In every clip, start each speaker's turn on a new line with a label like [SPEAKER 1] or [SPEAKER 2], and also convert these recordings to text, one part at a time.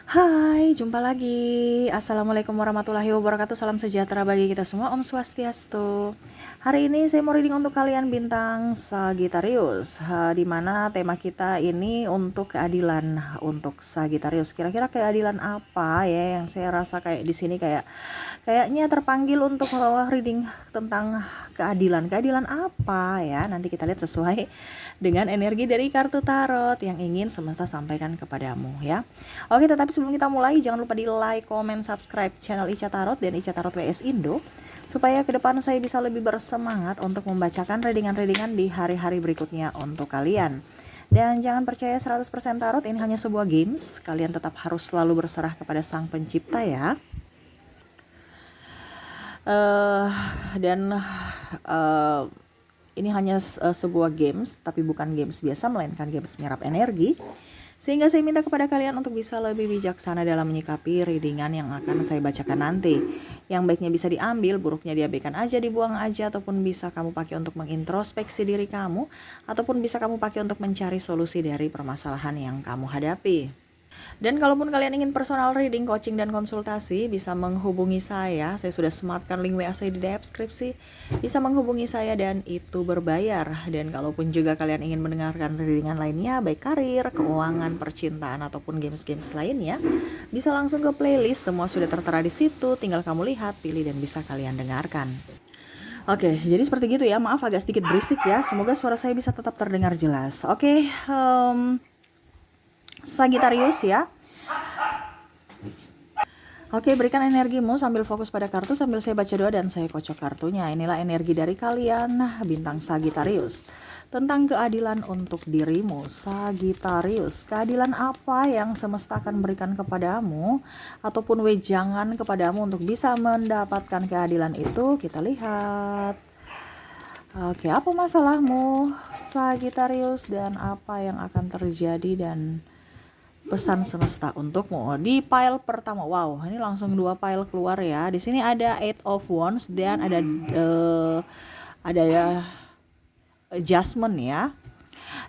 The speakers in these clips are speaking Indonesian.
[SPEAKER 1] Hai, jumpa lagi. Assalamualaikum warahmatullahi wabarakatuh. Salam sejahtera bagi kita semua. Om Swastiastu. Hari ini saya mau reading untuk kalian bintang Sagittarius, di mana tema kita ini untuk keadilan untuk Sagittarius. Kira-kira keadilan apa ya yang saya rasa kayak di sini kayaknya terpanggil untuk reading tentang keadilan. Keadilan apa ya? Nanti kita lihat sesuai dengan energi dari kartu tarot yang ingin semesta sampaikan kepadamu ya. Oke, tetapi sebelum kita mulai jangan lupa di like, comment, subscribe channel Ica Tarot dan Ica Tarot WS Indo supaya ke depan saya bisa lebih bersemangat untuk membacakan readingan-readingan di hari-hari berikutnya untuk kalian. Dan jangan percaya 100% tarot, ini hanya sebuah games. Kalian tetap harus selalu berserah kepada Sang Pencipta ya. Ini hanya sebuah games, tapi bukan games biasa, melainkan games menyerap energi. Sehingga saya minta kepada kalian untuk bisa lebih bijaksana dalam menyikapi readingan yang akan saya bacakan nanti. Yang baiknya bisa diambil, buruknya diabaikan aja, dibuang aja, ataupun bisa kamu pakai untuk mengintrospeksi diri kamu, ataupun bisa kamu pakai untuk mencari solusi dari permasalahan yang kamu hadapi. Dan kalaupun kalian ingin personal reading, coaching, dan konsultasi, bisa menghubungi saya. Saya sudah sematkan link WA saya di deskripsi. Bisa menghubungi saya dan itu berbayar. Dan kalaupun juga kalian ingin mendengarkan readingan lainnya, baik karir, keuangan, percintaan, ataupun games-games lainnya, bisa langsung ke playlist. Semua sudah tertera di situ. Tinggal kamu lihat, pilih, dan bisa kalian dengarkan. Oke, jadi seperti gitu ya. Maaf agak sedikit berisik ya. Semoga suara saya bisa tetap terdengar jelas. Oke, Sagittarius ya. Oke, berikan energimu sambil fokus pada kartu sambil saya baca doa dan saya kocok kartunya. Inilah energi dari kalian, bintang Sagittarius. Tentang keadilan untuk dirimu, Sagittarius. Keadilan apa yang semesta akan berikan kepadamu ataupun wejangan kepadamu untuk bisa mendapatkan keadilan itu? Kita lihat. Oke, apa masalahmu, Sagittarius, dan apa yang akan terjadi dan pesan semesta untukmu. Di pile pertama, wow, ini langsung 2 pile keluar ya. Di sini ada Eight of Wands dan ada Adjustment ya.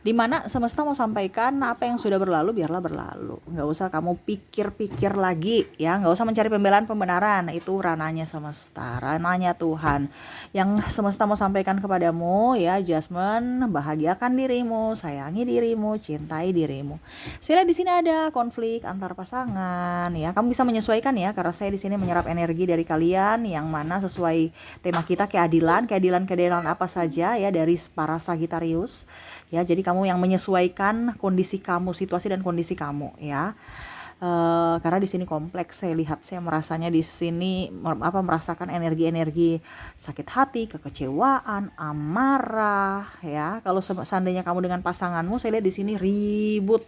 [SPEAKER 1] Dimana semesta mau sampaikan apa yang sudah berlalu biarlah berlalu, nggak usah kamu pikir-pikir lagi ya, nggak usah mencari pembelaan pembenaran, itu ranahnya semesta, ranahnya Tuhan. Yang semesta mau sampaikan kepadamu ya, Jasmine, bahagiakan dirimu, sayangi dirimu, cintai dirimu. Saya lihat di sini ada konflik antar pasangan ya, kamu bisa menyesuaikan ya, karena saya di sini menyerap energi dari kalian yang mana sesuai tema kita, keadilan apa saja ya dari para Sagittarius. Ya, jadi kamu yang menyesuaikan kondisi kamu, situasi dan kondisi kamu ya. Karena di sini kompleks, saya lihat, saya merasanya di sini merasakan energi-energi sakit hati, kekecewaan, amarah ya. Kalau seandainya kamu dengan pasanganmu, saya lihat di sini ribut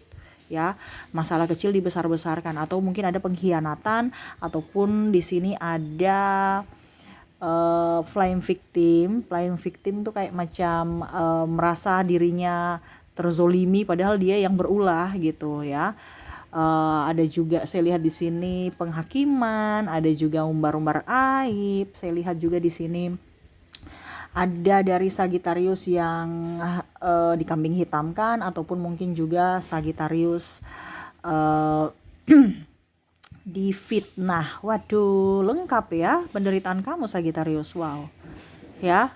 [SPEAKER 1] ya, masalah kecil dibesar-besarkan, atau mungkin ada pengkhianatan, ataupun di sini ada flying victim tuh kayak macam merasa dirinya terzolimi padahal dia yang berulah gitu ya. Ada juga saya lihat di sini penghakiman, ada juga umbar-umbar aib. Saya lihat juga di sini ada dari Sagittarius yang dikambing hitamkan, ataupun mungkin juga Sagittarius difitnah. Waduh, lengkap ya penderitaan kamu Sagittarius. Wow. Ya.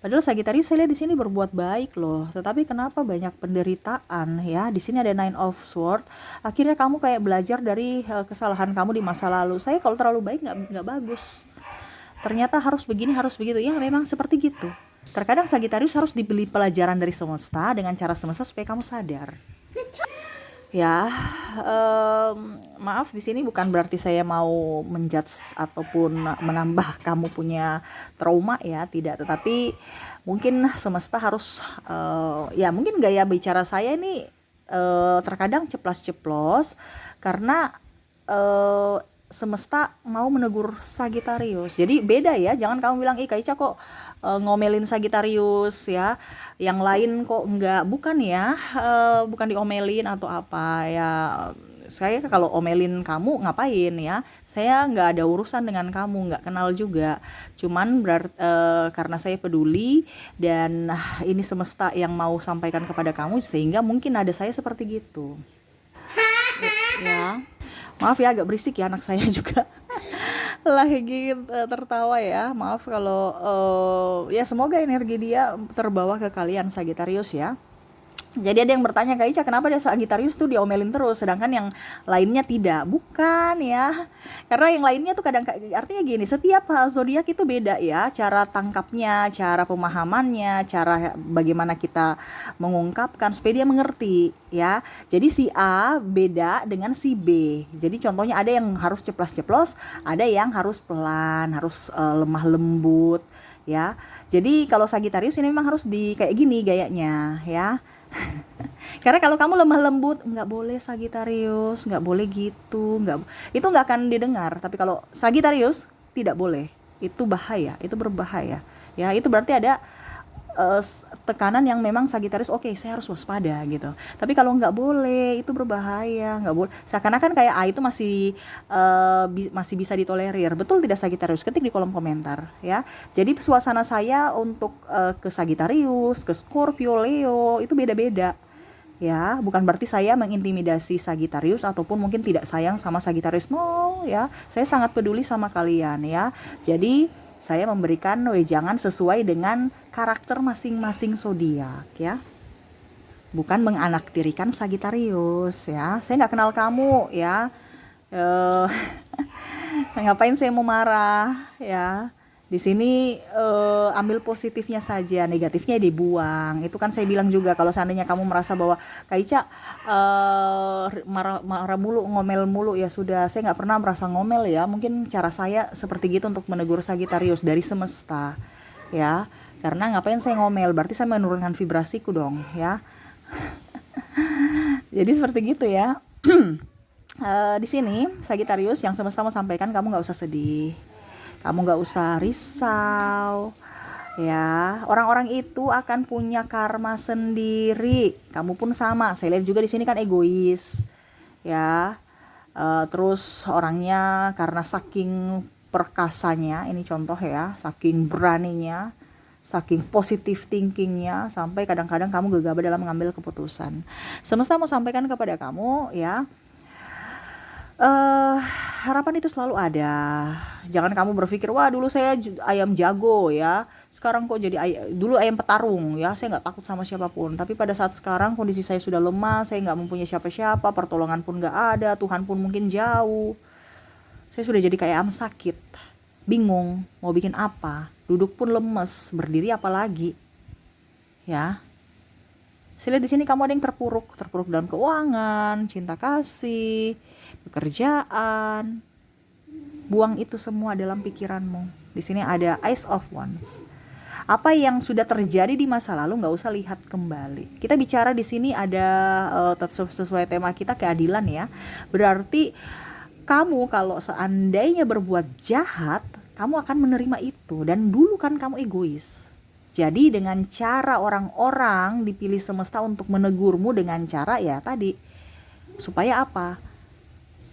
[SPEAKER 1] Padahal Sagittarius saya lihat di sini berbuat baik loh, tetapi kenapa banyak penderitaan ya? Di sini ada Nine of Swords. Akhirnya kamu kayak belajar dari kesalahan kamu di masa lalu. Saya kalau terlalu baik nggak bagus. Ternyata harus begini, harus begitu. Ya, memang seperti gitu. Terkadang Sagittarius harus dibeli pelajaran dari semesta dengan cara semesta supaya kamu sadar. Ya, maaf di sini bukan berarti saya mau menjudge ataupun menambah kamu punya trauma ya, tidak. Tetapi mungkin semesta harus, ya mungkin gaya bicara saya ini terkadang ceplas-ceplos karena semesta mau menegur Sagittarius. Jadi beda ya, jangan kamu bilang, Kak Ica kok ngomelin Sagittarius ya, yang lain kok enggak. Bukan ya, bukan diomelin atau apa ya. Saya kalau omelin kamu ngapain ya, saya nggak ada urusan dengan kamu, nggak kenal juga. Cuman karena saya peduli dan ini semesta yang mau sampaikan kepada kamu, sehingga mungkin ada saya seperti gitu ya. Maaf ya agak berisik ya anak saya juga lagi tertawa ya. Maaf kalau ya semoga energi dia terbawa ke kalian Sagittarius ya. Jadi ada yang bertanya, Kak Ica kenapa dia Sagittarius tuh diomelin terus sedangkan yang lainnya tidak? Bukan ya. Karena yang lainnya tuh kadang artinya gini, setiap zodiak itu beda ya, cara tangkapnya, cara pemahamannya, cara bagaimana kita mengungkapkan supaya dia mengerti ya. Jadi si A beda dengan si B. Jadi contohnya ada yang harus ceplas-ceplos, ada yang harus pelan, harus lemah lembut ya. Jadi kalau Sagittarius ini memang harus di kayak gini gayanya ya. Karena kalau kamu lemah lembut, nggak boleh Sagittarius, nggak boleh gitu, itu nggak akan didengar. Tapi kalau Sagittarius tidak boleh, itu bahaya, itu berbahaya. Ya, itu berarti ada tekanan yang memang Sagittarius, oke, saya harus waspada gitu. Tapi kalau nggak boleh, itu berbahaya, nggak boleh. Seakan-akan kayak itu masih bisa ditolerir. Betul tidak Sagittarius? Ketik di kolom komentar ya. Jadi suasana saya untuk ke Sagittarius, ke Scorpio, Leo itu beda-beda. Ya, bukan berarti saya mengintimidasi Sagittarius ataupun mungkin tidak sayang sama Sagittarius. No, ya. Saya sangat peduli sama kalian ya. Jadi saya memberikan wejangan sesuai dengan karakter masing-masing zodiak ya. Bukan menganaktirikan Sagittarius ya. Saya nggak kenal kamu ya. Ngapain saya mau marah ya? Di sini ambil positifnya saja, negatifnya dibuang. Itu kan saya bilang juga kalau seandainya kamu merasa bahwa Kak Ica marah mulu, ngomel mulu, ya sudah, saya nggak pernah merasa ngomel ya. Mungkin cara saya seperti gitu untuk menegur Sagittarius dari semesta ya. Karena ngapain saya ngomel? Berarti saya menurunkan vibrasiku dong ya. Jadi seperti gitu ya. Di sini Sagittarius yang semesta mau sampaikan, kamu nggak usah sedih. Kamu gak usah risau ya. Orang-orang itu akan punya karma sendiri. Kamu pun sama. Saya lihat juga di sini kan egois ya. Terus orangnya karena saking perkasanya, ini contoh ya, saking beraninya, saking positive thinkingnya, sampai kadang-kadang kamu gegabah dalam mengambil keputusan. Semesta mau sampaikan kepada kamu ya, harapan itu selalu ada. Jangan kamu berpikir, wah dulu saya ayam jago ya, sekarang kok jadi dulu ayam petarung ya, saya nggak takut sama siapapun. Tapi pada saat sekarang kondisi saya sudah lemah, saya nggak mempunyai siapa-siapa, pertolongan pun nggak ada, Tuhan pun mungkin jauh. Saya sudah jadi kayak ayam sakit, bingung mau bikin apa, duduk pun lemes, berdiri apalagi ya. Saya lihat di sini kamu ada yang terpuruk dalam keuangan, cinta kasih, pekerjaan. Buang itu semua dalam pikiranmu. Di sini ada Ace of Wands. Apa yang sudah terjadi di masa lalu nggak usah lihat kembali. Kita bicara di sini ada sesuai tema kita keadilan ya. Berarti kamu kalau seandainya berbuat jahat, kamu akan menerima itu. Dan dulu kan kamu egois. Jadi dengan cara orang-orang dipilih semesta untuk menegurmu dengan cara ya tadi. Supaya apa?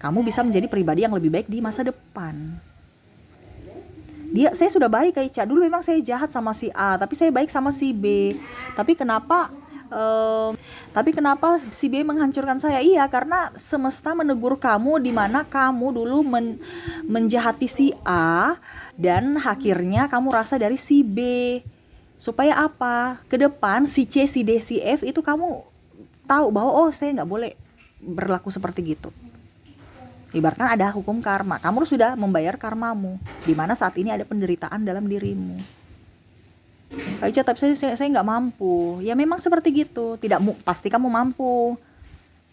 [SPEAKER 1] Kamu bisa menjadi pribadi yang lebih baik di masa depan. Saya sudah baik Kak Ica. Dulu memang saya jahat sama si A, tapi saya baik sama si B. Tapi kenapa si B menghancurkan saya? Iya, karena semesta menegur kamu di mana kamu dulu menjahati si A dan akhirnya kamu rasa dari si B. Supaya apa? Ke depan si C, si D, si F itu kamu tahu bahwa oh saya nggak boleh berlaku seperti gitu. Ibaratkan ada hukum karma. Kamu sudah membayar karmamu, di mana saat ini ada penderitaan dalam dirimu. Kak Ica, tapi saya nggak mampu. Ya memang seperti gitu. Pasti kamu mampu.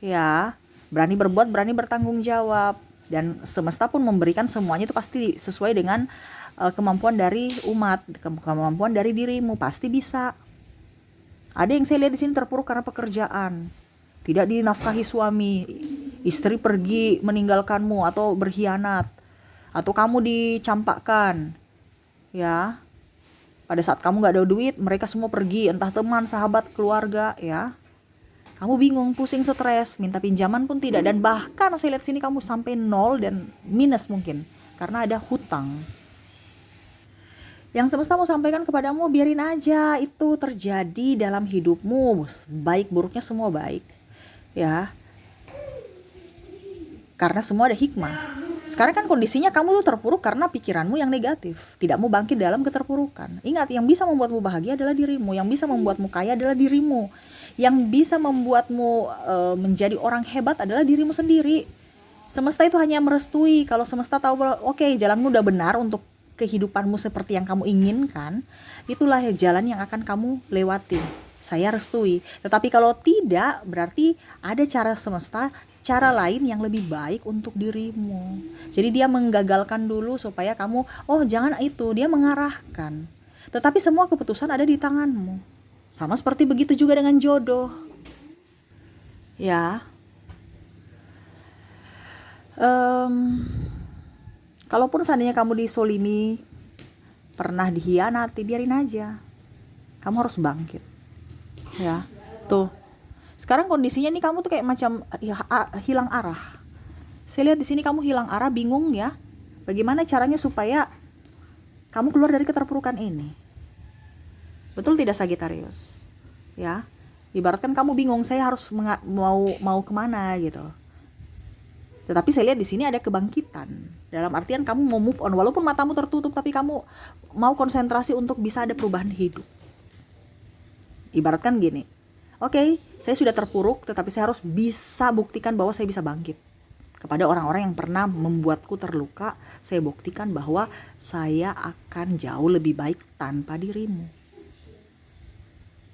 [SPEAKER 1] Ya, berani berbuat, berani bertanggung jawab. Dan semesta pun memberikan semuanya itu pasti sesuai dengan kemampuan dari umat, kemampuan dari dirimu, pasti bisa. Ada yang saya lihat di sini terpuruk karena pekerjaan, tidak dinafkahi suami, istri pergi meninggalkanmu atau berkhianat, atau kamu dicampakkan, ya. Pada saat kamu nggak ada duit, mereka semua pergi, entah teman, sahabat, keluarga, ya. Kamu bingung, pusing, stres, minta pinjaman pun tidak, dan bahkan saya lihat sini kamu sampai 0 dan minus mungkin karena ada hutang. Yang semesta mau sampaikan kepadamu, biarin aja itu terjadi dalam hidupmu, baik buruknya semua baik ya. karena semua ada hikmah. Sekarang kan kondisinya kamu tuh terpuruk karena pikiranmu yang negatif, tidak mau bangkit dalam keterpurukan. Ingat, yang bisa membuatmu bahagia adalah dirimu, yang bisa membuatmu kaya adalah dirimu, yang bisa membuatmu menjadi orang hebat adalah dirimu sendiri. Semesta itu hanya merestui. Kalau semesta tahu bahwa oke, jalanmu udah benar untuk kehidupanmu seperti yang kamu inginkan, itulah jalan yang akan kamu lewati. Saya restui. Tetapi kalau tidak, berarti ada cara semesta, cara lain yang lebih baik untuk dirimu. Jadi dia menggagalkan dulu supaya kamu, oh jangan itu, dia mengarahkan. Tetapi semua keputusan ada di tanganmu. Sama seperti begitu juga dengan jodoh. Ya. Kalaupun seandainya kamu disolimi, pernah dihianati, biarin aja. Kamu harus bangkit. Ya, tuh. Sekarang kondisinya nih kamu tuh kayak macam hilang arah. Saya lihat di sini kamu hilang arah, bingung ya. Bagaimana caranya supaya kamu keluar dari keterpurukan ini? Betul tidak, Sagittarius? Ya, ibaratkan kamu bingung, saya harus mau kemana gitu. Tetapi saya lihat di sini ada kebangkitan. Dalam artian kamu mau move on, walaupun matamu tertutup, tapi kamu mau konsentrasi untuk bisa ada perubahan hidup. Ibaratkan gini, oke, saya sudah terpuruk, tetapi saya harus bisa buktikan bahwa saya bisa bangkit. Kepada orang-orang yang pernah membuatku terluka, saya buktikan bahwa saya akan jauh lebih baik tanpa dirimu.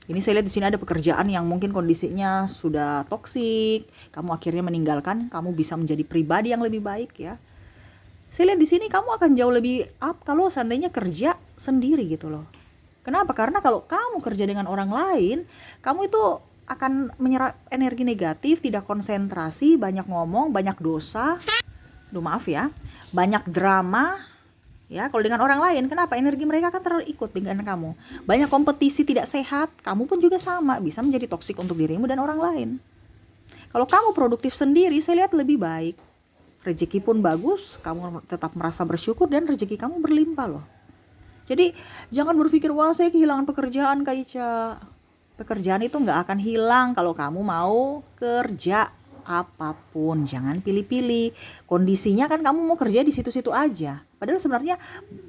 [SPEAKER 1] Ini saya lihat di sini ada pekerjaan yang mungkin kondisinya sudah toksik, kamu akhirnya meninggalkan, kamu bisa menjadi pribadi yang lebih baik ya. Saya lihat di sini kamu akan jauh lebih up kalau seandainya kerja sendiri gitu loh. Kenapa? Karena kalau kamu kerja dengan orang lain, kamu itu akan menyerap energi negatif, tidak konsentrasi, banyak ngomong, banyak dosa. Duh, maaf ya, banyak drama. Ya, kalau dengan orang lain, kenapa? Energi mereka akan terikut dengan kamu. Banyak kompetisi tidak sehat, kamu pun juga sama, bisa menjadi toksik untuk dirimu dan orang lain. Kalau kamu produktif sendiri, saya lihat lebih baik. Rezeki pun bagus, kamu tetap merasa bersyukur dan rezeki kamu berlimpah loh. Jadi jangan berpikir, wah saya kehilangan pekerjaan Kak Ica. Pekerjaan itu gak akan hilang kalau kamu mau kerja apapun. Jangan pilih-pilih. Kondisinya kan kamu mau kerja di situ-situ aja. Padahal sebenarnya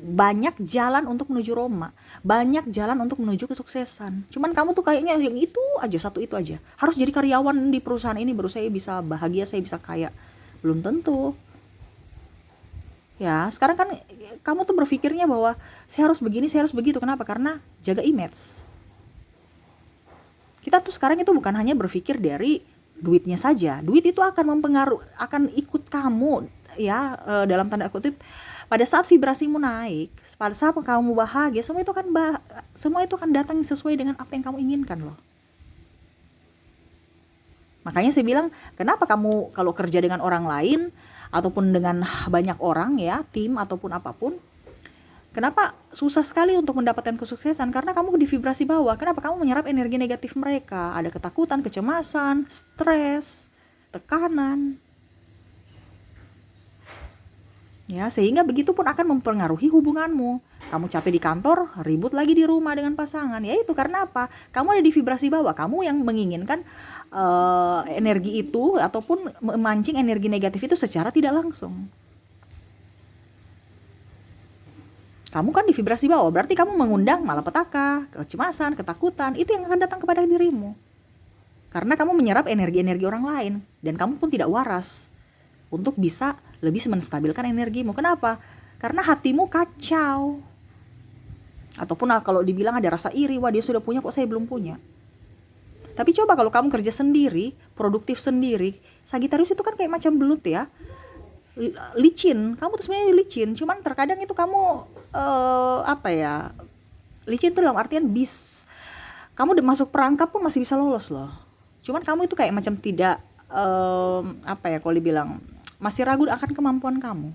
[SPEAKER 1] banyak jalan untuk menuju Roma. Banyak jalan untuk menuju kesuksesan. Cuman kamu tuh kayaknya yang itu aja, satu itu aja. Harus jadi karyawan di perusahaan ini baru saya bisa bahagia, saya bisa kaya. Belum tentu. Ya, sekarang kan kamu tuh berpikirnya bahwa saya harus begini, saya harus begitu. Kenapa? Karena jaga image. Kita tuh sekarang itu bukan hanya berpikir dari duitnya saja. Duit itu akan mempengaruhi, akan ikut kamu ya, dalam tanda kutip. Pada saat vibrasimu naik, pada saat kamu bahagia, semua itu akan datang sesuai dengan apa yang kamu inginkan loh. Makanya saya bilang, kenapa kamu kalau kerja dengan orang lain ataupun dengan banyak orang ya, tim ataupun apapun, kenapa susah sekali untuk mendapatkan kesuksesan? Karena kamu di vibrasi bawah. Kenapa? Kamu menyerap energi negatif mereka. Ada ketakutan, kecemasan, stres, tekanan. Ya, sehingga begitu pun akan mempengaruhi hubunganmu. Kamu capek di kantor, ribut lagi di rumah dengan pasangan. Ya itu karena apa? Kamu ada di vibrasi bawah. Kamu yang menginginkan energi itu ataupun memancing energi negatif itu secara tidak langsung. Kamu kan di vibrasi bawah, berarti kamu mengundang malapetaka, kecemasan, ketakutan. Itu yang akan datang kepada dirimu. Karena kamu menyerap energi-energi orang lain. Dan kamu pun tidak waras untuk bisa lebih menstabilkan energimu. Kenapa? Karena hatimu kacau. Ataupun kalau dibilang ada rasa iri, wah dia sudah punya kok saya belum punya. Tapi coba kalau kamu kerja sendiri, produktif sendiri, Sagittarius itu kan kayak macam belut ya. Licin, kamu tuh sebenarnya licin, cuman terkadang itu kamu licin tuh dalam artian kamu udah masuk perangkap pun masih bisa lolos loh. Cuman kamu itu kayak macam tidak kalau dibilang masih ragu akan kemampuan kamu.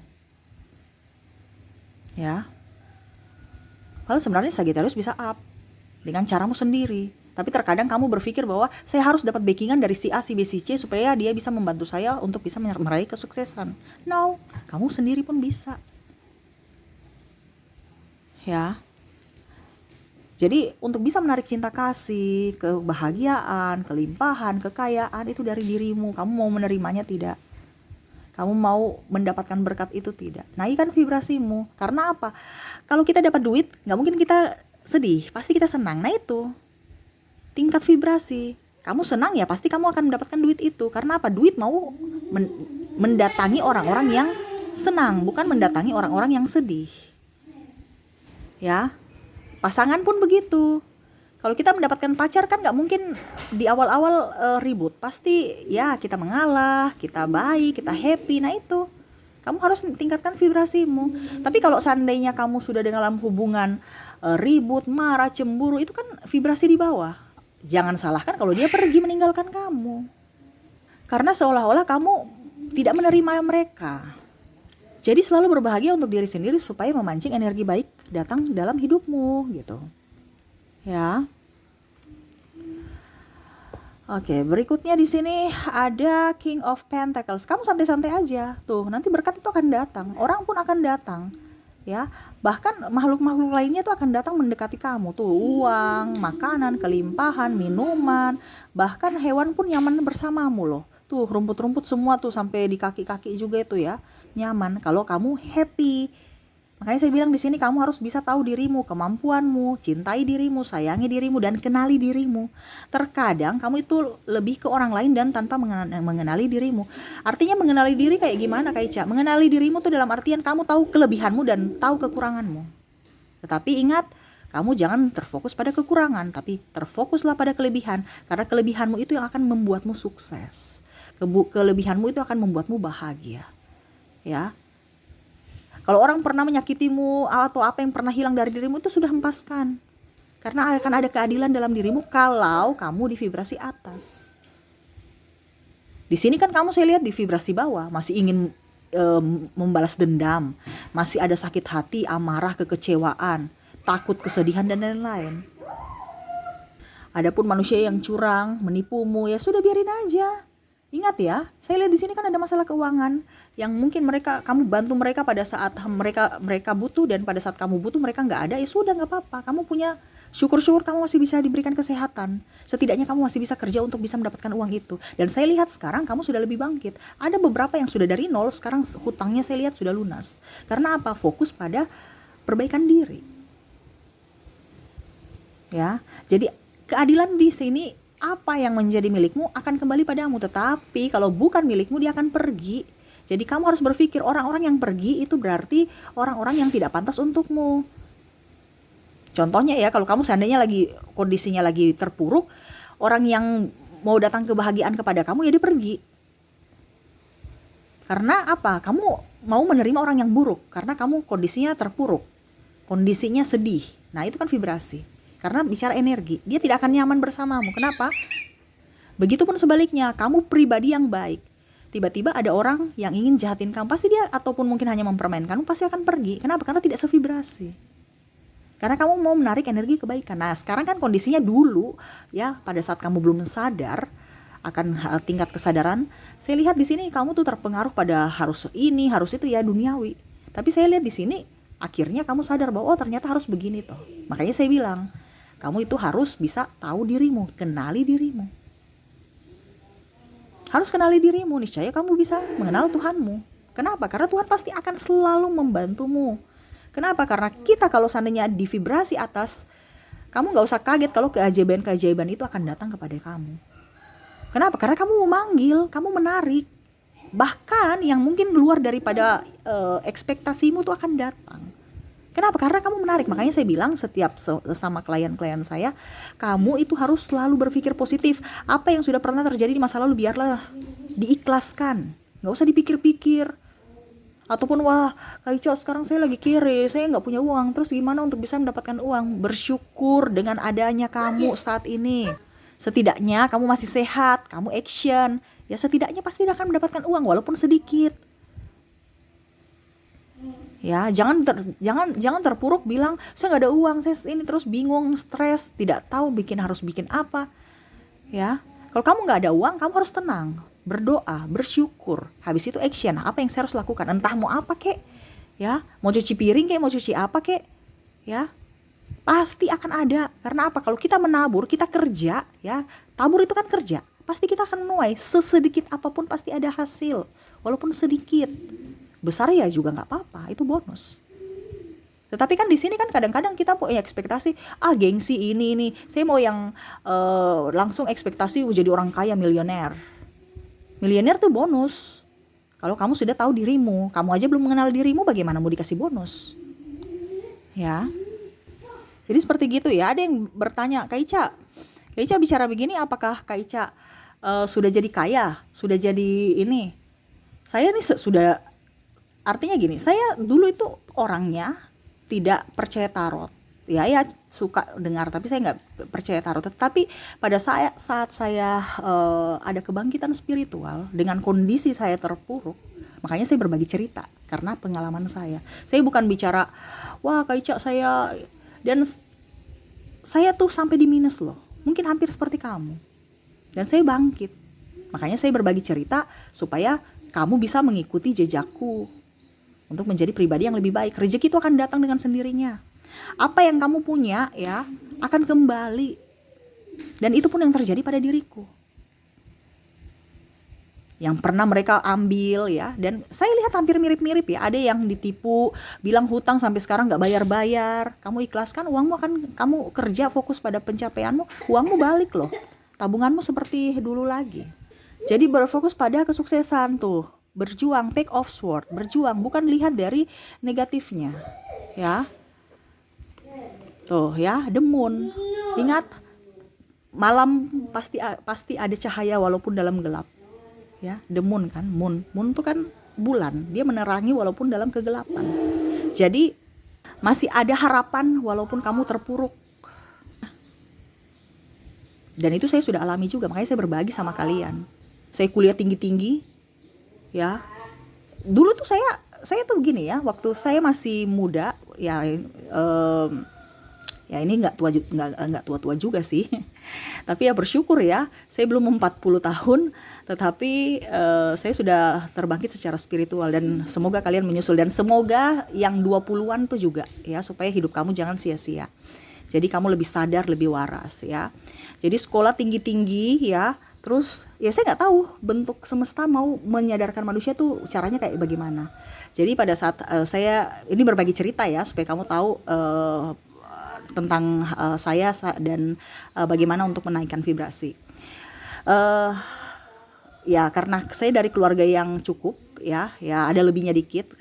[SPEAKER 1] Ya. Kalau sebenarnya Sagittarius bisa up dengan caramu sendiri. Tapi terkadang kamu berpikir bahwa saya harus dapat backingan dari si A, si B, si C supaya dia bisa membantu saya untuk bisa meraih kesuksesan. No, kamu sendiri pun bisa. Ya. Jadi untuk bisa menarik cinta kasih, kebahagiaan, kelimpahan, kekayaan itu dari dirimu. Kamu mau menerimanya tidak? Kamu mau mendapatkan berkat itu tidak? Naikkan vibrasimu. Karena apa? Kalau kita dapat duit, nggak mungkin kita sedih, pasti kita senang. Nah itu tingkat vibrasi. Kamu senang ya pasti kamu akan mendapatkan duit itu. Karena apa? Duit mau mendatangi orang-orang yang senang, bukan mendatangi orang-orang yang sedih. Ya, pasangan pun begitu. Kalau kita mendapatkan pacar kan nggak mungkin di awal-awal ribut. Pasti ya kita mengalah, kita baik, kita happy. Nah itu kamu harus tingkatkan vibrasimu. Tapi kalau seandainya kamu sudah dalam hubungan ribut, marah, cemburu, itu kan vibrasi di bawah. Jangan salahkan kalau dia pergi meninggalkan kamu. Karena seolah-olah kamu tidak menerima mereka. Jadi selalu berbahagia untuk diri sendiri supaya memancing energi baik datang dalam hidupmu gitu. Ya. Oke, berikutnya di sini ada King of Pentacles. Kamu santai-santai aja. Tuh, nanti berkat itu akan datang. Orang pun akan datang. Ya, bahkan makhluk-makhluk lainnya tuh akan datang mendekati kamu. Tuh, uang, makanan, kelimpahan, minuman, bahkan hewan pun nyaman bersamamu loh. Tuh, rumput-rumput semua tuh sampai di kaki-kaki juga itu ya. Nyaman kalau kamu happy. Makanya saya bilang di sini kamu harus bisa tahu dirimu, kemampuanmu, cintai dirimu, sayangi dirimu, dan kenali dirimu. Terkadang kamu itu lebih ke orang lain dan tanpa mengenali dirimu. Artinya mengenali diri kayak gimana Kak Ica? Mengenali dirimu tuh dalam artian kamu tahu kelebihanmu dan tahu kekuranganmu. Tetapi ingat, kamu jangan terfokus pada kekurangan, tapi terfokuslah pada kelebihan. Karena kelebihanmu itu yang akan membuatmu sukses. Kelebihanmu itu akan membuatmu bahagia. Ya. Kalau orang pernah menyakitimu atau apa yang pernah hilang dari dirimu itu sudah hempaskan. Karena akan ada keadilan dalam dirimu kalau kamu di vibrasi atas. Di sini kan kamu saya lihat di vibrasi bawah, masih ingin membalas dendam, masih ada sakit hati, amarah, kekecewaan, takut, kesedihan dan lain-lain. Adapun manusia yang curang, menipumu, ya sudah biarin aja. Ingat ya, saya lihat di sini kan ada masalah keuangan yang mungkin kamu bantu mereka pada saat mereka butuh, dan pada saat kamu butuh mereka nggak ada, ya sudah nggak apa-apa. Kamu punya syukur-syukur kamu masih bisa diberikan kesehatan. Setidaknya kamu masih bisa kerja untuk bisa mendapatkan uang itu. Dan saya lihat sekarang kamu sudah lebih bangkit. Ada beberapa yang sudah dari nol, sekarang hutangnya saya lihat sudah lunas. Karena apa? Fokus pada perbaikan diri. Ya, jadi keadilan di sini. Apa yang menjadi milikmu akan kembali padamu, tetapi kalau bukan milikmu dia akan pergi. Jadi kamu harus berpikir orang-orang yang pergi itu berarti orang-orang yang tidak pantas untukmu. Contohnya ya, kalau kamu seandainya kondisinya lagi terpuruk, orang yang mau datang kebahagiaan kepada kamu ya dia pergi. Karena apa? Kamu mau menerima orang yang buruk karena kamu kondisinya terpuruk, kondisinya sedih. Nah itu kan vibrasi. Karena bicara energi, dia tidak akan nyaman bersamamu. Kenapa? Begitupun sebaliknya, kamu pribadi yang baik. Tiba-tiba ada orang yang ingin jahatin kamu, pasti dia ataupun mungkin hanya mempermainkan kamu, pasti akan pergi. Kenapa? Karena tidak sevibrasi. Karena kamu mau menarik energi kebaikan. Nah, sekarang kan kondisinya dulu ya, pada saat kamu belum sadar akan tingkat kesadaran, saya lihat di sini kamu tuh terpengaruh pada harus ini, harus itu ya, duniawi. Tapi saya lihat di sini akhirnya kamu sadar bahwa oh ternyata harus begini toh. Makanya saya bilang, kamu itu harus bisa tahu dirimu, kenali dirimu. Harus kenali dirimu, niscaya kamu bisa mengenal Tuhanmu. Kenapa? Karena Tuhan pasti akan selalu membantumu. Kenapa? Karena kita kalau seandainya di vibrasi atas, kamu gak usah kaget kalau keajaiban-keajaiban itu akan datang kepada kamu. Kenapa? Karena kamu memanggil, kamu menarik. Bahkan yang mungkin luar daripada ekspektasimu itu akan datang. Kenapa? Karena kamu menarik. Makanya saya bilang setiap sama klien-klien saya, kamu itu harus selalu berpikir positif. Apa yang sudah pernah terjadi di masa lalu biarlah diikhlaskan. Gak usah dipikir-pikir. Ataupun wah Kak Ica sekarang saya lagi kiri, saya gak punya uang. Terus gimana untuk bisa mendapatkan uang? Bersyukur dengan adanya kamu saat ini. Setidaknya kamu masih sehat, kamu action. Ya setidaknya pasti akan mendapatkan uang walaupun sedikit. Ya, jangan terpuruk bilang saya nggak ada uang, saya ini terus bingung, stres, tidak tahu harus bikin apa. Ya, kalau kamu nggak ada uang, kamu harus tenang, berdoa, bersyukur. Habis itu action. Apa yang saya harus lakukan? Entah mau apa kek, ya, mau cuci piring kek, mau cuci apa kek, ya, pasti akan ada. Karena apa? Kalau kita menabur, kita kerja, ya, tabur itu kan kerja. pasti kita akan menuai. Sesedikit apapun pasti ada hasil, walaupun sedikit. Besar ya juga nggak apa-apa, itu bonus. Tetapi kan di sini kan kadang-kadang kita punya ekspektasi, gengsi ini, saya mau yang langsung ekspektasi jadi orang kaya, milioner. Milioner tuh bonus. Kalau kamu sudah tahu dirimu, kamu aja belum mengenal dirimu, bagaimana mau dikasih bonus? Ya. Jadi seperti gitu ya. Ada yang bertanya, Kak Ica bicara begini, apakah Kak Ica sudah jadi kaya? Sudah jadi ini? Saya nih sudah, artinya gini, saya dulu itu orangnya tidak percaya tarot. Ya suka dengar, tapi saya nggak percaya tarot. Tetapi pada saat saya ada kebangkitan spiritual dengan kondisi saya terpuruk, makanya saya berbagi cerita karena pengalaman saya. Saya bukan bicara, wah Kak Ica saya, dan saya tuh sampai di minus loh, mungkin hampir seperti kamu. Dan saya bangkit. Makanya saya berbagi cerita supaya kamu bisa mengikuti jejakku untuk menjadi pribadi yang lebih baik. Rezeki itu akan datang dengan sendirinya. Apa yang kamu punya ya akan kembali. Dan itu pun yang terjadi pada diriku. Yang pernah mereka ambil ya, dan saya lihat hampir mirip-mirip ya. Ada yang ditipu, bilang hutang sampai sekarang nggak bayar-bayar. Kamu ikhlaskan uangmu, akan kamu kerja fokus pada pencapaianmu, uangmu balik loh. Tabunganmu seperti dulu lagi. Jadi berfokus pada kesuksesan tuh. Berjuang, take off sword, berjuang, bukan lihat dari negatifnya. Ya. Tuh ya, the moon. Ingat, malam pasti ada cahaya walaupun dalam gelap. Ya, the moon kan, moon itu kan bulan, dia menerangi walaupun dalam kegelapan. Jadi masih ada harapan walaupun kamu terpuruk. Dan itu saya sudah alami juga, makanya saya berbagi sama kalian. Saya kuliah tinggi-tinggi, ya. Dulu tuh saya tuh begini ya, waktu saya masih muda, ya ini nggak tua-tua juga sih. Tapi ya bersyukur ya, saya belum 40 tahun, tetapi saya sudah terbangkit secara spiritual, dan semoga kalian menyusul, dan semoga yang 20-an tuh juga ya, supaya hidup kamu jangan sia-sia. Jadi kamu lebih sadar, lebih waras ya. Jadi sekolah tinggi-tinggi ya, terus ya saya nggak tahu bentuk semesta mau menyadarkan manusia tuh caranya kayak bagaimana. Jadi pada saat saya ini berbagi cerita ya, supaya kamu tahu tentang saya dan bagaimana untuk menaikkan vibrasi. Ya karena saya dari keluarga yang cukup ya ada lebihnya dikit.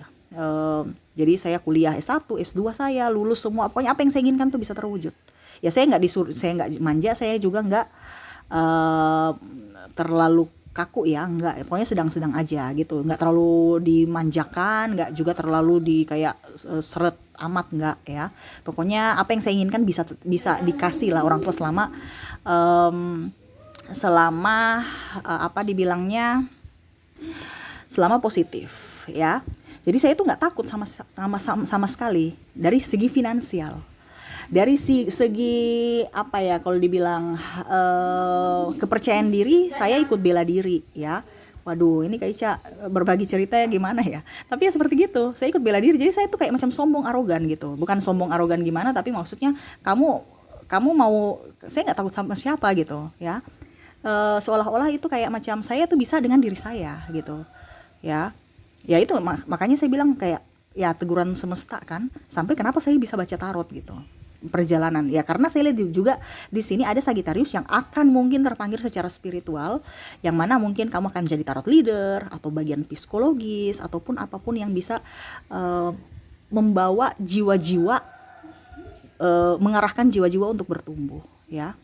[SPEAKER 1] Jadi saya kuliah S1, S2 saya lulus semua, pokoknya apa yang saya inginkan tuh bisa terwujud. Ya saya nggak manja, saya juga nggak terlalu kaku ya, nggak, pokoknya sedang-sedang aja gitu, nggak terlalu dimanjakan, nggak juga terlalu di kayak seret amat, nggak ya. Pokoknya apa yang saya inginkan bisa dikasih lah orang tua selama positif ya. Jadi saya tuh nggak takut sama sekali dari segi finansial. Dari segi apa ya, kalau dibilang kepercayaan diri, saya ikut bela diri ya. Waduh, ini Kak Ica berbagi cerita ya gimana ya. Tapi ya seperti gitu, saya ikut bela diri. Jadi saya tuh kayak macam sombong arogan gitu. Bukan sombong arogan gimana, tapi maksudnya kamu mau, saya nggak takut sama siapa gitu ya. Seolah-olah itu kayak macam saya tuh bisa dengan diri saya gitu ya. Ya itu makanya saya bilang kayak ya teguran semesta kan, sampai kenapa saya bisa baca tarot gitu perjalanan ya, karena saya lihat juga di sini ada Sagittarius yang akan mungkin terpanggil secara spiritual, yang mana mungkin kamu akan jadi tarot leader atau bagian psikologis ataupun apapun yang bisa membawa jiwa-jiwa, mengarahkan jiwa-jiwa untuk bertumbuh ya.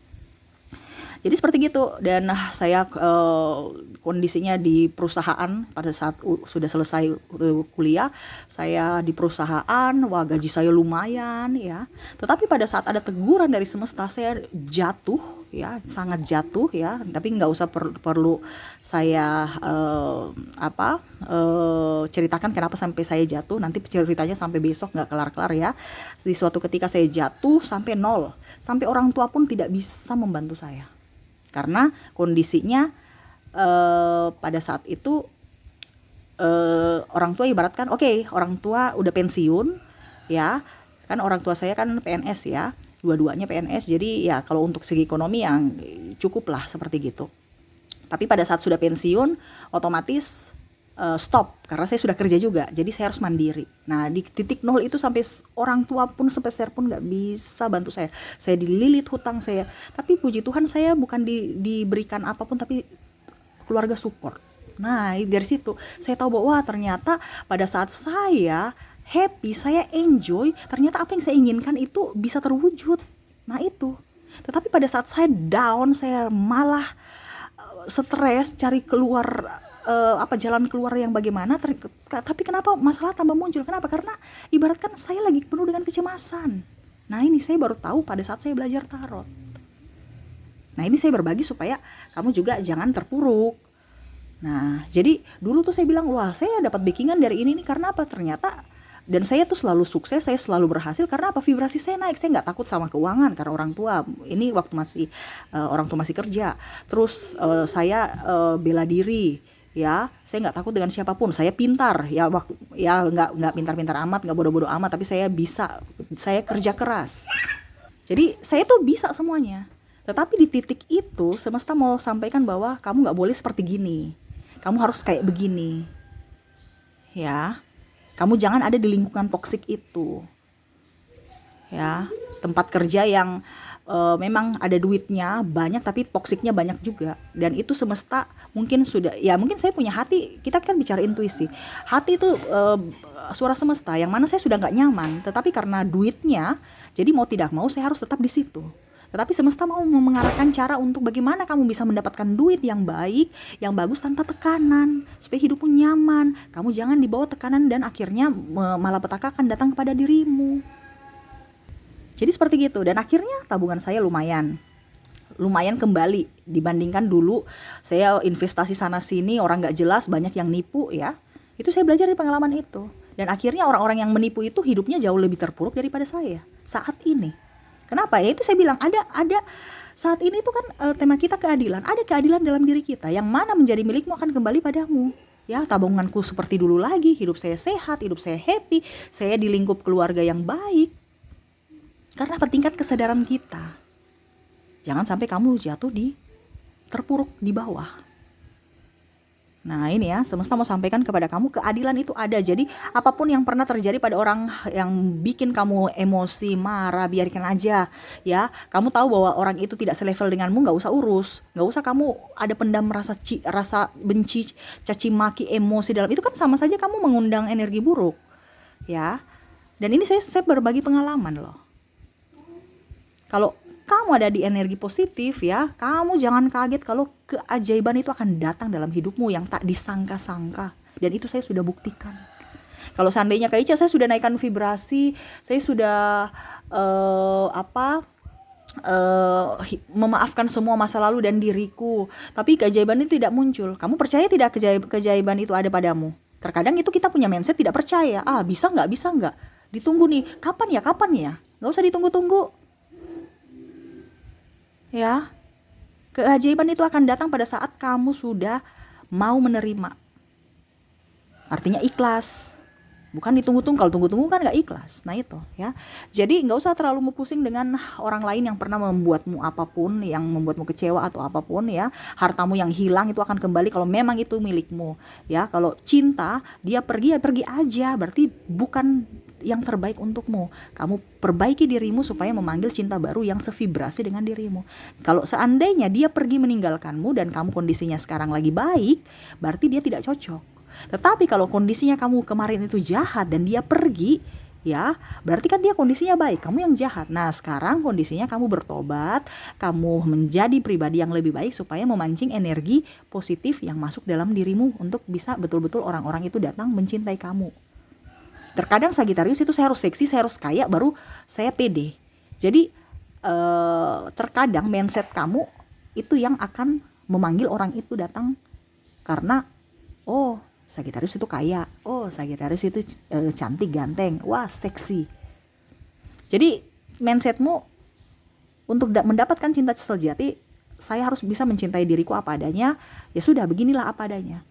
[SPEAKER 1] Jadi seperti gitu. Dan saya kondisinya di perusahaan pada saat sudah selesai kuliah, saya di perusahaan, wah gaji saya lumayan ya. Tetapi pada saat ada teguran dari semesta, saya jatuh ya, sangat jatuh ya. Tapi nggak usah perlu saya ceritakan kenapa sampai saya jatuh. Nanti ceritanya sampai besok nggak kelar-kelar ya. Di suatu ketika saya jatuh sampai nol, sampai orang tua pun tidak bisa membantu saya. Karena kondisinya pada saat itu orang tua ibaratkan orang tua udah pensiun ya, kan orang tua saya kan PNS ya, dua-duanya PNS, jadi ya kalau untuk segi ekonomi yang cukup lah seperti gitu. Tapi pada saat sudah pensiun, otomatis stop karena saya sudah kerja juga, jadi saya harus mandiri. Nah di titik nol itu sampai orang tua pun sepeser pun nggak bisa bantu saya dililit hutang saya, tapi puji Tuhan saya bukan diberikan apapun, tapi keluarga support. Nah dari situ saya tahu bahwa wah ternyata pada saat saya happy, saya enjoy, ternyata apa yang saya inginkan itu bisa terwujud. Nah itu, tetapi pada saat saya down, saya malah stres cari keluar, jalan keluar yang bagaimana, tapi kenapa masalah tambah muncul? Kenapa? Karena ibaratkan saya lagi penuh dengan kecemasan. Nah ini saya baru tahu pada saat saya belajar tarot. Nah ini saya berbagi supaya kamu juga jangan terpuruk. Nah jadi dulu tuh saya bilang, wah saya dapat backingan dari ini nih, karena apa? Ternyata dan saya tuh selalu sukses, saya selalu berhasil karena apa? Vibrasi saya naik, saya nggak takut sama keuangan karena orang tua ini waktu masih orang tua masih kerja. Terus saya bela diri, ya saya nggak takut dengan siapapun. Saya pintar, ya waktu ya nggak pintar-pintar amat, nggak bodoh-bodoh amat, tapi saya bisa, saya kerja keras. Jadi saya tuh bisa semuanya. Tetapi di titik itu semesta mau sampaikan bahwa kamu nggak boleh seperti gini, kamu harus kayak begini, ya. Kamu jangan ada di lingkungan toksik itu, ya. Tempat kerja yang memang ada duitnya banyak tapi toksiknya banyak juga. Dan itu semesta mungkin sudah, ya mungkin saya punya hati, kita kan bicara intuisi. Hati itu suara semesta yang mana saya sudah nggak nyaman, tetapi karena duitnya, jadi mau tidak mau saya harus tetap di situ. Tetapi semesta mau mengarahkan cara untuk bagaimana kamu bisa mendapatkan duit yang baik, yang bagus tanpa tekanan, supaya hidupmu nyaman. Kamu jangan dibawa tekanan dan akhirnya malapetaka akan datang kepada dirimu. Jadi seperti gitu. Dan akhirnya tabungan saya lumayan kembali dibandingkan dulu saya investasi sana sini, orang gak jelas, banyak yang nipu ya. Itu saya belajar dari pengalaman itu. Dan akhirnya orang-orang yang menipu itu hidupnya jauh lebih terpuruk daripada saya saat ini. Kenapa? Ya itu saya bilang, ada saat ini tuh kan tema kita keadilan. Ada keadilan dalam diri kita, yang mana menjadi milikmu akan kembali padamu. Ya, tabunganku seperti dulu lagi, hidup saya sehat, hidup saya happy, saya di lingkup keluarga yang baik. Karena apa? Tingkat kesadaran kita. Jangan sampai kamu jatuh terpuruk di bawah. Nah ini ya, semesta mau sampaikan kepada kamu, keadilan itu ada. Jadi apapun yang pernah terjadi pada orang yang bikin kamu emosi, marah, biarkan aja ya. Kamu tahu bahwa orang itu tidak selevel denganmu, gak usah urus. Gak usah kamu ada pendam rasa benci, caci maki, emosi dalam itu, kan sama saja kamu mengundang energi buruk ya. Dan ini saya berbagi pengalaman loh. Kalau kamu ada di energi positif ya, kamu jangan kaget kalau keajaiban itu akan datang dalam hidupmu yang tak disangka-sangka. Dan itu saya sudah buktikan. Kalau seandainya Kak Ica, saya sudah naikkan vibrasi, saya sudah memaafkan semua masa lalu dan diriku, tapi keajaiban itu tidak muncul. Kamu percaya tidak keajaiban itu ada padamu? Terkadang itu kita punya mindset tidak percaya. Bisa nggak? Ditunggu nih, kapan ya? Nggak usah ditunggu-tunggu. Ya, keajaiban itu akan datang pada saat kamu sudah mau menerima. Artinya ikhlas. Bukan ditunggu-tunggu. Kalau tunggu-tunggu kan gak ikhlas. Nah itu ya. Jadi gak usah terlalu pusing dengan orang lain yang pernah membuatmu apapun, yang membuatmu kecewa atau apapun ya. Hartamu yang hilang itu akan kembali kalau memang itu milikmu ya. Kalau cinta, dia pergi ya pergi aja. Berarti bukan yang terbaik untukmu. Kamu perbaiki dirimu supaya memanggil cinta baru yang sevibrasi dengan dirimu. Kalau seandainya dia pergi meninggalkanmu dan kamu kondisinya sekarang lagi baik, berarti dia tidak cocok. Tetapi kalau kondisinya kamu kemarin itu jahat dan dia pergi, ya berarti kan dia kondisinya baik, kamu yang jahat. Nah sekarang kondisinya kamu bertobat, kamu menjadi pribadi yang lebih baik supaya memancing energi positif yang masuk dalam dirimu untuk bisa betul-betul orang-orang itu datang mencintai kamu. Terkadang Sagittarius itu saya harus seksi, saya harus kaya, baru saya pede. Jadi terkadang mindset kamu itu yang akan memanggil orang itu datang. Karena Sagittarius itu kaya, Sagittarius itu cantik, ganteng, wah seksi. Jadi mindsetmu untuk mendapatkan cinta sejati, saya harus bisa mencintai diriku apa adanya. Ya sudah, beginilah apa adanya.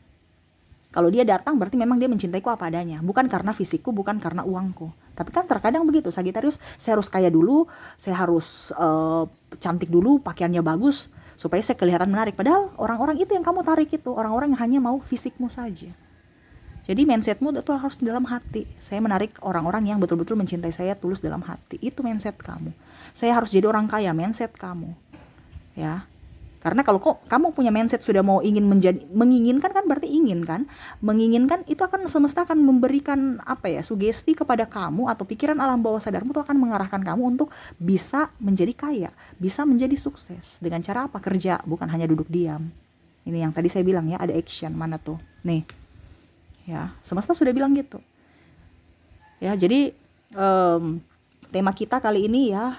[SPEAKER 1] Kalau dia datang berarti memang dia mencintaiku apa adanya, bukan karena fisikku, bukan karena uangku. Tapi kan terkadang begitu Sagittarius, saya harus kaya dulu, saya harus cantik dulu, pakaiannya bagus, supaya saya kelihatan menarik. Padahal orang-orang itu yang kamu tarik itu orang-orang yang hanya mau fisikmu saja. Jadi mindsetmu itu harus dalam hati. Saya menarik orang-orang yang betul-betul mencintai saya tulus dalam hati. Itu mindset kamu. Saya harus jadi orang kaya, mindset kamu. Ya. Karena kalau kamu punya mindset sudah mau ingin menjadi, menginginkan kan berarti ingin kan? Menginginkan itu akan semesta akan memberikan sugesti kepada kamu atau pikiran alam bawah sadarmu itu akan mengarahkan kamu untuk bisa menjadi kaya, bisa menjadi sukses. Dengan cara apa? Kerja, bukan hanya duduk diam. Ini yang tadi saya bilang ya, ada action. Mana tuh? Nih. Ya, semesta sudah bilang gitu. Ya, jadi tema kita kali ini ya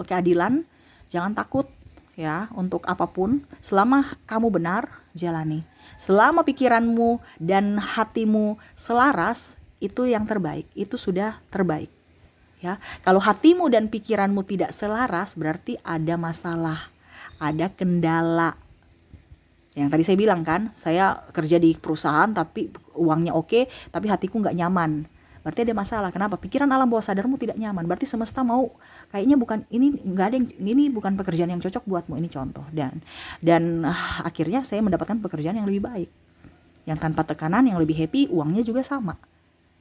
[SPEAKER 1] keadilan. Jangan takut ya untuk apapun. Selama kamu benar, jalani. Selama pikiranmu dan hatimu selaras, itu yang terbaik. Itu sudah terbaik. Ya, kalau hatimu dan pikiranmu tidak selaras, berarti ada masalah, ada kendala. Yang tadi saya bilang kan, saya kerja di perusahaan tapi uangnya oke, tapi hatiku nggak nyaman. Berarti ada masalah. Kenapa? Pikiran alam bawah sadarmu tidak nyaman. Berarti semesta mau kayaknya bukan ini, nggak ada yang, ini bukan pekerjaan yang cocok buatmu. Ini contoh. Dan akhirnya saya mendapatkan pekerjaan yang lebih baik, yang tanpa tekanan, yang lebih happy, uangnya juga sama,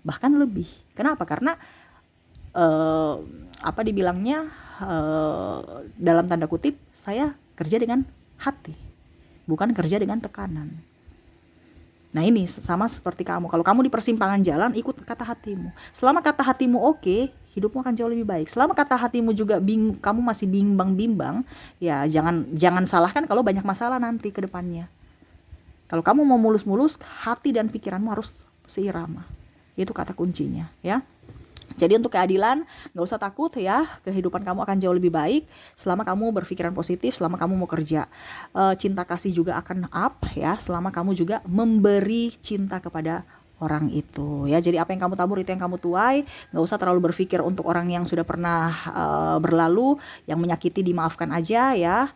[SPEAKER 1] bahkan lebih. Kenapa? Karena dibilangnya dalam tanda kutip saya kerja dengan hati, bukan kerja dengan tekanan. Nah ini sama seperti kamu. Kalau kamu di persimpangan jalan, ikut kata hatimu. Selama kata hatimu oke, hidupmu akan jauh lebih baik. Selama kata hatimu juga kamu masih bimbang-bimbang, ya jangan salahkan kalau banyak masalah nanti ke depannya. Kalau kamu mau mulus-mulus, hati dan pikiranmu harus seirama. Itu kata kuncinya ya. Jadi untuk keadilan, gak usah takut ya, kehidupan kamu akan jauh lebih baik selama kamu berpikiran positif, selama kamu mau kerja. Cinta kasih juga akan up ya, selama kamu juga memberi cinta kepada orang itu ya. Jadi apa yang kamu tabur itu yang kamu tuai. Gak usah terlalu berpikir untuk orang yang sudah pernah berlalu, yang menyakiti dimaafkan aja ya.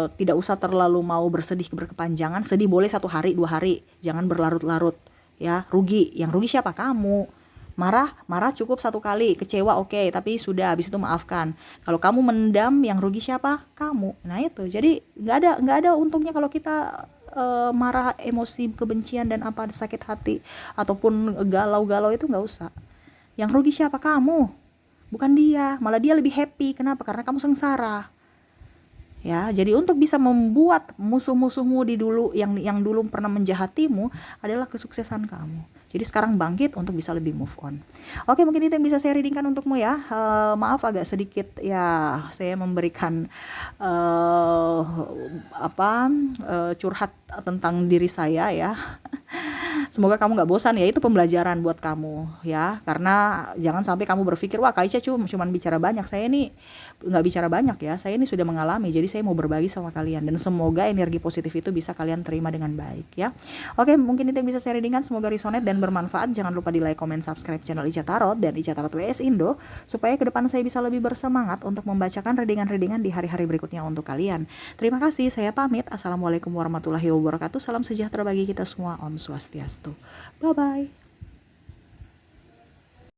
[SPEAKER 1] Tidak usah terlalu mau bersedih berkepanjangan. Sedih boleh 1 hari 2 hari, jangan berlarut-larut ya. Yang rugi siapa? Kamu. Marah cukup 1 kali, kecewa oke, tapi sudah, habis itu maafkan. Kalau kamu mendam, yang rugi siapa? Kamu. Nah itu, jadi nggak ada untungnya kalau kita marah, emosi, kebencian dan sakit hati ataupun galau-galau, itu nggak usah. Yang rugi siapa? Kamu, bukan dia. Malah dia lebih happy. Kenapa? Karena kamu sengsara. Ya, jadi untuk bisa membuat musuh-musuhmu yang dulu pernah menjahatimu adalah kesuksesan kamu. Jadi sekarang bangkit untuk bisa lebih move on. Oke, mungkin itu yang bisa saya readingkan untukmu ya. Maaf agak sedikit ya, saya memberikan curhat tentang diri saya ya. Semoga kamu gak bosan ya, itu pembelajaran buat kamu ya. Karena jangan sampai kamu berpikir, wah Kak Ica cuman bicara banyak. Saya ini gak bicara banyak ya, saya ini sudah mengalami. Jadi saya mau berbagi sama kalian. Dan semoga energi positif itu bisa kalian terima dengan baik ya. Oke, mungkin itu yang bisa saya readingkan. Semoga resonate dan bermanfaat. Jangan lupa di like, comment, subscribe channel Ica Tarot dan Ica Tarot WS Indo, supaya ke depan saya bisa lebih bersemangat untuk membacakan readingan-readingan di hari-hari berikutnya untuk kalian. Terima kasih, saya pamit. Assalamualaikum warahmatullahi wabarakatuh. Salam sejahtera bagi kita semua. Om Swastiastu. Bye-bye.